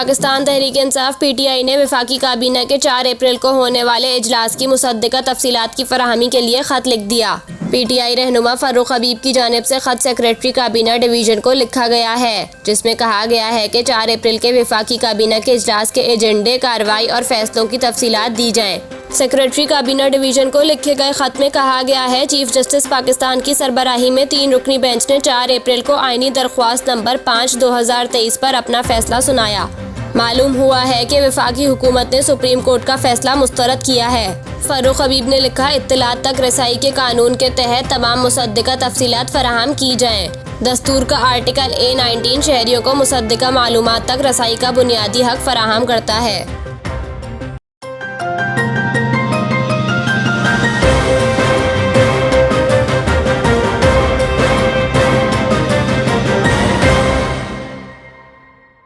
Pakistan Tehreek-e-Insaf PTI ने वफाकी काबीना के 4 अप्रैल को होने वाले इजलास की मुसद्दका तफसीलात की फराहमी के लिए खत लिख दिया। PTI रहनुमा फारूक हबीब की जानिब से खत सेक्रेटरी काबीना डिवीजन को लिखा गया है, जिसमें कहा गया है कि 4 अप्रैल के वफाकी काबीना के इजलास के एजेंडे, कार्रवाई और फैसलों की तफसीलात दी जाएं। सेक्रेटरी काबीना डिवीजन को लिखे गए खत में कहा गया है, चीफ जस्टिस पाकिस्तान की सरबराही में 3 रुकनी बेंच ने 4 अप्रैल को आईनी दरख्वास्त नंबर 5/2023 पर अपना फैसला सुनाया। मालूम हुआ है कि वफाकी हुकूमत ने सुप्रीम कोर्ट का फैसला मुस्तरद किया है। फारूक हबीब ने लिखा, इत्तलात तक रसाई के कानून के तहत तमाम मुसद्दका तफसीलात फराहम की जाएं। दस्तूर का आर्टिकल A-19 शहरियों को मुसद्दका मालूमात तक रसाई का बुनियादी हक फराहम करता है।